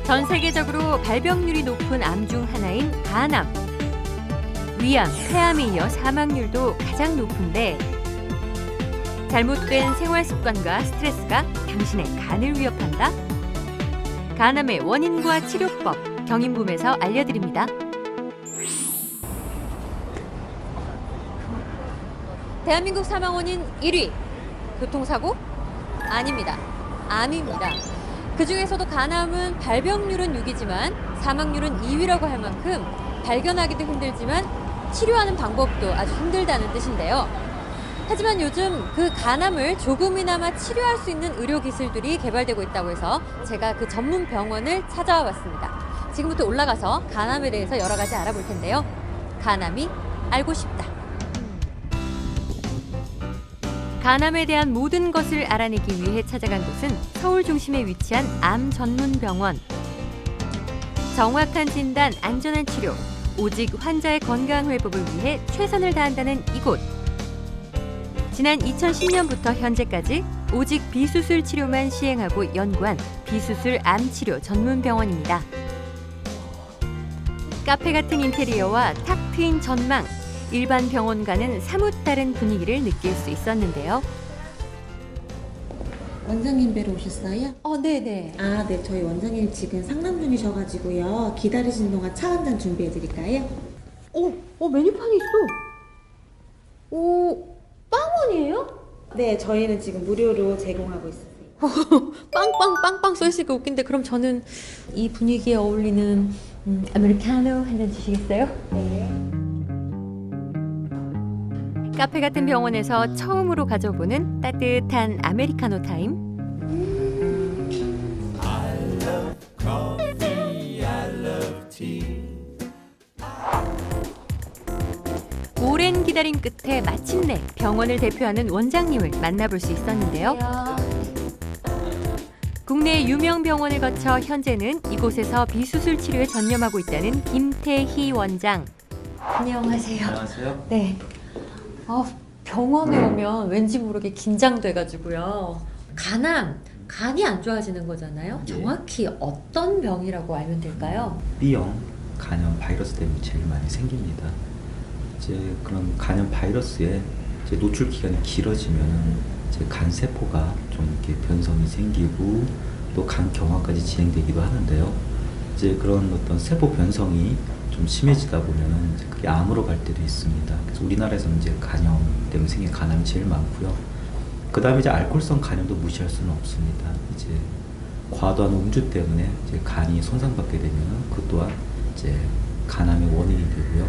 전 세계적으로 발병률이 높은 암 중 하나인 간암. 위암, 폐암에 이어 사망률도 가장 높은데 잘못된 생활 습관과 스트레스가 당신의 간을 위협한다? 간암의 원인과 치료법, 경인붐에서 알려드립니다. 대한민국 사망 원인 1위, 교통사고? 아닙니다. 암입니다. 그중에서도 간암은 발병률은 6위지만 사망률은 2위라고 할 만큼 발견하기도 힘들지만 치료하는 방법도 아주 힘들다는 뜻인데요. 하지만 요즘 그 간암을 조금이나마 치료할 수 있는 의료 기술들이 개발되고 있다고 해서 제가 그 전문 병원을 찾아와 봤습니다. 지금부터 올라가서 간암에 대해서 여러 가지 알아볼 텐데요. 간암이 알고 싶다. 간암에 대한 모든 것을 알아내기 위해 찾아간 곳은 서울 중심에 위치한 암 전문 병원. 정확한 진단, 안전한 치료, 오직 환자의 건강 회복을 위해 최선을 다한다는 이곳. 지난 2010년부터 현재까지 오직 비수술 치료만 시행하고 연구한 비수술 암 치료 전문 병원입니다. 카페 같은 인테리어와 탁 트인 전망, 일반 병원과는 사뭇 다른 분위기를 느낄 수 있었는데요. 원장님 뵈러 오셨어요? 네네. 네. 저희 원장님 지금 상담 중이셔가지고요. 기다리시는 동안 차 한 잔 준비해드릴까요? 메뉴판이 있어. 빵원이에요? 네, 저희는 지금 무료로 제공하고 있어요. 빵빵 써 있으니까 웃긴데 그럼 저는 이 분위기에 어울리는 아메리카노 한 잔 주시겠어요? 네. 카페 같은 병원에서 처음으로 가져보는 따뜻한 아메리카노 타임. 오랜 기다림 끝에 마침내 병원을 대표하는 원장님을 만나볼 수 있었는데요. 국내 유명 병원을 거쳐 현재는 이곳에서 비수술 치료에 전념하고 있다는 김태희 원장. 안녕하세요. 안녕하세요. 네. 병원에 오면 왠지 모르게 긴장돼가지고요. 간이 안 좋아지는 거잖아요. 예. 정확히 어떤 병이라고 알면 될까요? B형 간염 바이러스 때문에 제일 많이 생깁니다. 이제 그런 간염 바이러스에 이제 노출 기간이 길어지면 이제 간 세포가 좀 이렇게 변성이 생기고 또 간 경화까지 진행되기도 하는데요. 이제 그런 어떤 세포 변성이 좀 심해지다 보면은 이제 그게 암으로 갈 때도 있습니다. 그래서 우리나라에서는 이제 간염 때문에 생긴 간암이 제일 많고요. 그 다음에 이제 알코올성 간염도 무시할 수는 없습니다. 이제 과도한 음주 때문에 이제 간이 손상받게 되면은 그 또한 이제 간암의 원인이 되고요.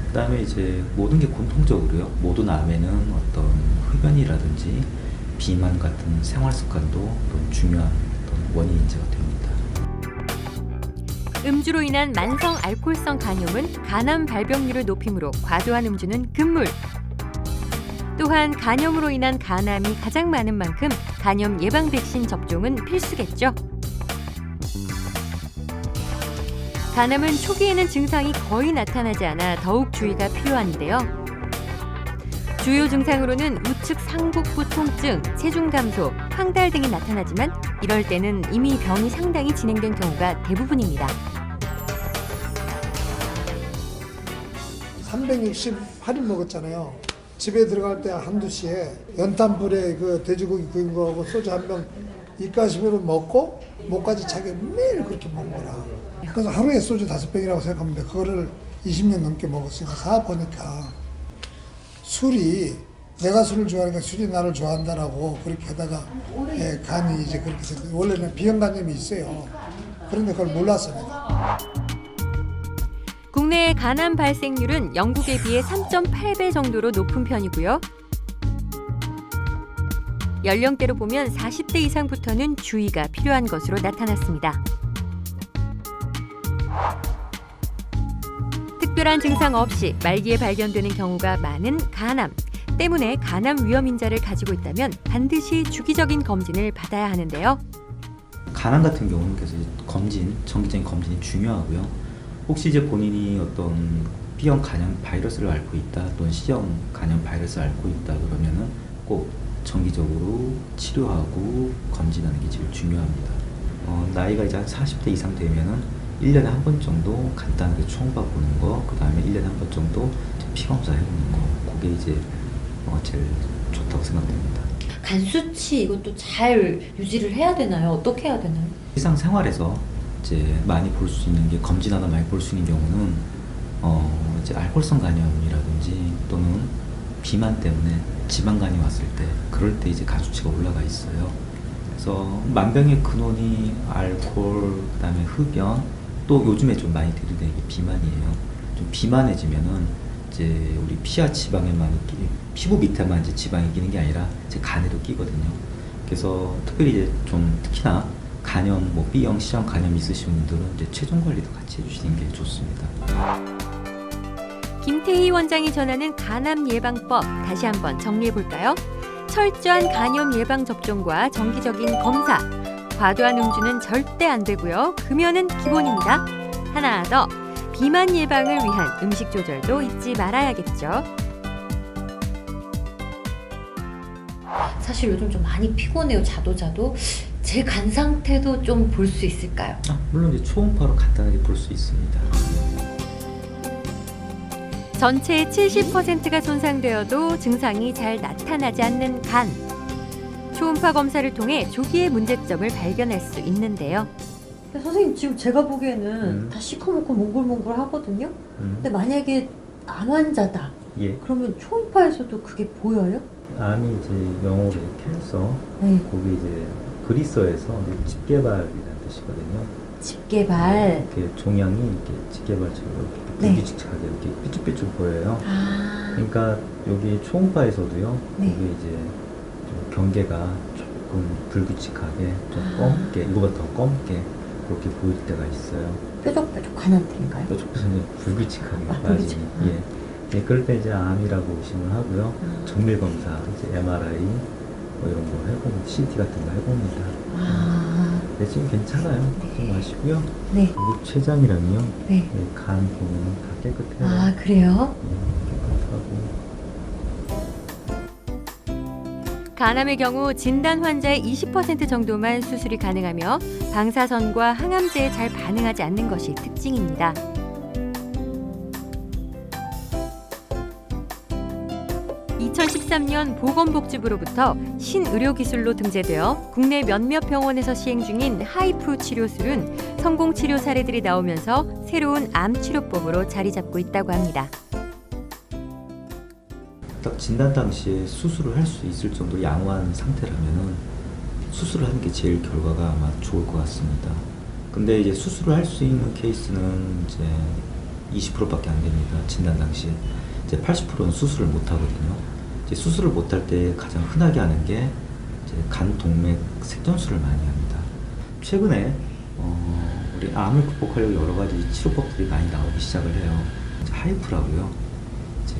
그 다음에 이제 모든 게 공통적으로요. 모든 암에는 어떤 흡연이라든지 비만 같은 생활 습관도 또 중요한 어떤 원인 인지가 됩니다. 음주로 인한 만성 알코올성 간염은 간암 발병률을 높이므로 과도한 음주는 금물. 또한 간염으로 인한 간암이 가장 많은 만큼 간염 예방 백신 접종은 필수겠죠. 간암은 초기에는 증상이 거의 나타나지 않아 더욱 주의가 필요한데요. 주요 증상으로는 우측 상복부 통증, 체중 감소, 황달 등이 나타나지만 이럴 때는 이미 병이 상당히 진행된 경우가 대부분입니다. 368일 먹었잖아요. 집에 들어갈 때 한두 시에 연탄불에 그 돼지고기 구운 거하고 소주 한 병 입가심으로 먹고 목까지 차게 매일 그렇게 먹는 거라. 그래서 하루에 소주 5병이라고 생각하면 그거를 20년 넘게 먹었으니까 사보니까 술이 내가 술을 좋아하니까 술이 나를 좋아한다라고 그렇게 하다가 간이 이제 그렇게 생겼어요. 원래는 비형간염이 있어요. 그런데 그걸 몰랐어요. 내가. 국내의 간암 발생률은 영국에 비해 3.8배 정도로 높은 편이고요. 연령대로 보면 40대 이상부터는 주의가 필요한 것으로 나타났습니다. 특별한 증상 없이 말기에 발견되는 경우가 많은 간암. 때문에 간암 위험 인자를 가지고 있다면 반드시 주기적인 검진을 받아야 하는데요. 간암 같은 경우는 그래서 정기적인 검진이 중요하고요. 혹시 이제 본인이 어떤 B형 간염 바이러스를 앓고 있다 또는 C형 간염 바이러스를 앓고 있다 그러면은 꼭 정기적으로 치료하고 검진하는 게 제일 중요합니다. 나이가 이제 한 40대 이상 되면은 1년에 한 번 정도 간단하게 초음파 보는 거, 그 다음에 1년에 한 번 정도 피 검사 해보는 거, 그게 이제 제일 좋다고 생각됩니다. 간 수치 이것도 잘 유지를 해야 되나요? 어떻게 해야 되나요? 일상생활에서 이제 많이 볼 수 있는 게, 검진하다 많이 볼 수 있는 경우는 이제 알코올성 간염이라든지 또는 비만 때문에 지방간이 왔을 때, 그럴 때 이제 간 수치가 올라가 있어요. 그래서 만병의 근원이 알코올, 그다음에 흡연, 또 요즘에 좀 많이 들이대는 게 비만이에요. 좀 비만해지면은 이제 우리 피하 지방에만 피부 밑에만 이제 지방이 끼는 게 아니라 이제 간에도 끼거든요. 그래서 특별히 이제 좀 특히나 간염, 뭐 B형, C형 간염 있으신 분들은 이제 체중 관리도 같이 해주시는 게 좋습니다. 김태희 원장이 전하는 간암 예방법 다시 한번 정리해 볼까요? 철저한 간염 예방 접종과 정기적인 검사, 과도한 음주는 절대 안 되고요. 금연은 기본입니다. 하나 더, 비만 예방을 위한 음식 조절도 잊지 말아야겠죠. 사실 요즘 좀 많이 피곤해요. 자도 제 간 상태도 좀 볼 수 있을까요? 물론 이제 초음파로 간단하게 볼 수 있습니다. 전체의 70%가 손상되어도 증상이 잘 나타나지 않는 간. 초음파 검사를 통해 조기에 문제점을 발견할 수 있는데요. 선생님, 지금 제가 보기에는 다 시커멓고 몽글몽글 하거든요. 근데 만약에 암 환자다. 예. 그러면 초음파에서도 그게 보여요? 암이 이제 영어로 캔서, 네. 거기 이제 그리스어에서 집게발이라는 뜻이거든요. 집게발. 이렇게 종양이 이렇게 집게발처럼 이렇게 네. 불규칙하게 이렇게 삐쭉삐쭉 보여요. 아. 그러니까 여기 초음파에서도요. 네. 거기 이제 좀 경계가 조금 불규칙하게 좀 아. 검게, 이거보다 더 검게 그렇게 보일 때가 있어요. 뾰족뾰족한 상태인가요? 뾰족뾰족하게 불규칙하게 불규칙. 빠지는. 예. 예, 그럴 때 이제 암이라고 의심을 하고요. 정밀 검사, 이제 MRI 뭐 이런 거 해보면, CT 같은 거 해봅니다. 아. 네, 지금 괜찮아요. 걱정 마시고요. 네. 여기 췌장이랑요. 네. 네, 간 보면 다 깨끗해요. 아, 그래요? 깨끗하고. 간암의 경우 진단 환자의 20% 정도만 수술이 가능하며 방사선과 항암제에 잘 반응하지 않는 것이 특징입니다. (2013년) 보건복지부로부터 신의료기술로 등재되어 국내 몇몇 병원에서 시행 중인 하이프 치료술은 성공 치료 사례들이 나오면서 새로운 암 치료법으로 자리 잡고 있다고 합니다. 딱 진단 당시에 수술을 할 수 있을 정도로 양호한 상태라면은 수술을 하는 게 제일 결과가 아마 좋을 것 같습니다. 근데 이제 수술을 할 수 있는 케이스는 이제 20%밖에 안 됩니다. 진단 당시에. 이제 80%는 수술을 못 하거든요. 이제 수술을 못 할 때 가장 흔하게 하는 게 이제 간 동맥 색전술을 많이 합니다. 최근에 우리 암을 극복하려고 여러 가지 치료법들이 많이 나오기 시작을 해요. 이제 하이프라고요. 이제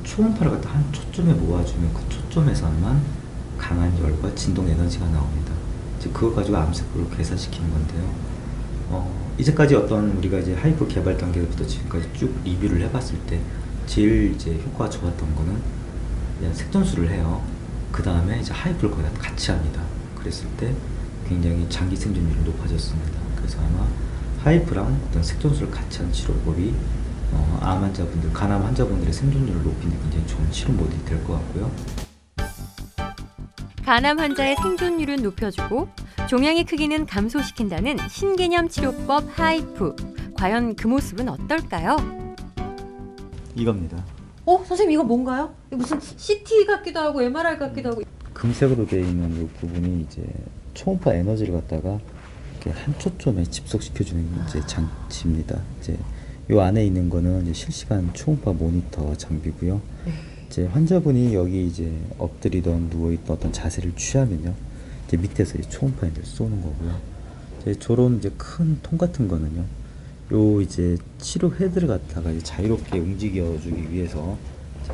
초음파를 갖다 한 초점에 모아주면 그 초점에서만 강한 열과 진동 에너지가 나옵니다. 이제 그걸 가지고 암세포를 괴사시키는 건데요. 이제까지 어떤 우리가 이제 하이프 개발 단계부터 지금까지 쭉 리뷰를 해봤을 때 제일 이제 효과가 좋았던 거는 그냥 색전술을 해요. 그 다음에 이제 하이프를 거기다 같이 합니다. 그랬을 때 굉장히 장기 생존율이 높아졌습니다. 그래서 아마 하이프랑 어떤 색전술을 같이 한 치료법이 암 환자분들, 간암 환자분들의 생존율을 높이는 굉장히 좋은 치료 모델이 될 것 같고요. 간암 환자의 생존율은 높여주고 종양의 크기는 감소시킨다는 신개념 치료법 하이프. 과연 그 모습은 어떨까요? 이겁니다. 선생님, 이거 뭔가요? 무슨 CT 같기도 하고 MRI 같기도 하고. 금색으로 되어 있는 이 부분이 이제 초음파 에너지를 갖다가 이렇게 한 초점에 집속시켜주는 이제 장치입니다. 이제 요 안에 있는 거는 이제 실시간 초음파 모니터 장비고요. 이제 환자분이 여기 이제 엎드리던 누워있던 어떤 자세를 취하면요, 이제 밑에서 이제 초음파 에너지를 쏘는 거고요. 이제 저런 이제 큰 통 같은 거는요, 요 이제 치료 헤드를 갖다가 이제 자유롭게 움직여주기 위해서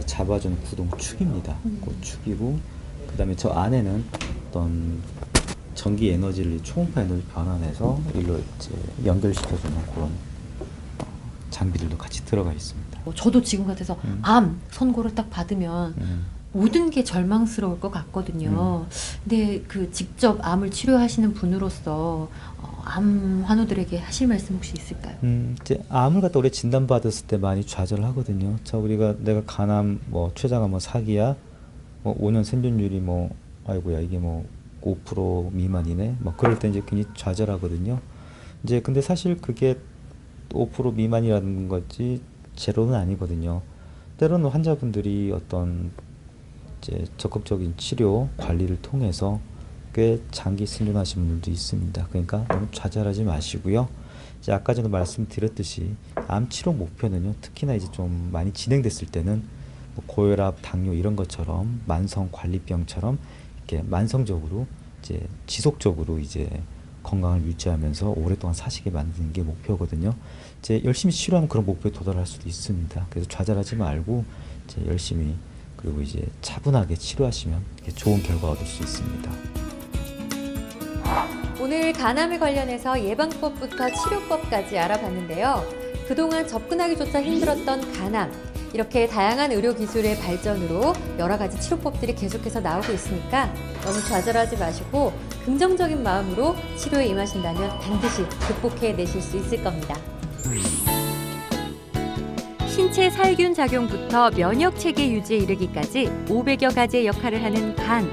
잡아주는 구동축입니다. 그 축이고, 그 다음에 저 안에는 어떤 전기 에너지를 초음파 에너지 변환해서 일로 이제 연결시켜주는 그런 장비들도 같이 들어가 있습니다. 저도 지금 같아서 암 선고를 딱 받으면 모든 게 절망스러울 것 같거든요. 근데 그 직접 암을 치료하시는 분으로서 암 환우들에게 하실 말씀 혹시 있을까요? 이제 암을 갖다 우리 진단받았을 때 많이 좌절을 하거든요. 자, 우리가 내가 간암 뭐 최저가 뭐 4기야, 뭐 5년 생존율이 뭐 아이고야 이게 뭐 5% 미만이네. 뭐 그럴 때 이제 굉장히 좌절하거든요. 이제 근데 사실 그게 5% 미만이라는 거지 제로는 아니거든요. 때로는 환자분들이 어떤 이제 적극적인 치료 관리를 통해서 꽤 장기 생존하신 분들도 있습니다. 그러니까 너무 좌절하지 마시고요. 이제 아까 전에 말씀드렸듯이 암 치료 목표는요, 특히나 이제 좀 많이 진행됐을 때는 뭐 고혈압, 당뇨 이런 것처럼 만성 관리병처럼 이렇게 만성적으로 이제 지속적으로 이제 건강을 유지하면서 오랫동안 사시게 만드는 게 목표거든요. 이제 열심히 치료하면 그런 목표에 도달할 수도 있습니다. 그래서 좌절하지 말고 이제 열심히 그리고 이제 차분하게 치료하시면 이렇게 좋은 결과 얻을 수 있습니다. 오늘 간암에 관련해서 예방법부터 치료법까지 알아봤는데요. 그동안 접근하기조차 힘들었던 간암, 이렇게 다양한 의료 기술의 발전으로 여러 가지 치료법들이 계속해서 나오고 있으니까 너무 좌절하지 마시고 긍정적인 마음으로 치료에 임하신다면 반드시 극복해내실 수 있을 겁니다. 신체 살균 작용부터 면역 체계 유지에 이르기까지 500여 가지의 역할을 하는 간.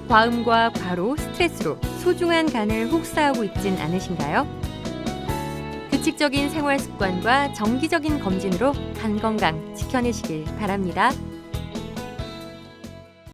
과음과 과로, 스트레스로 소중한 간을 혹사하고 있진 않으신가요? 규칙적인 생활 습관과 정기적인 검진으로 간 건강 지켜내시길 바랍니다.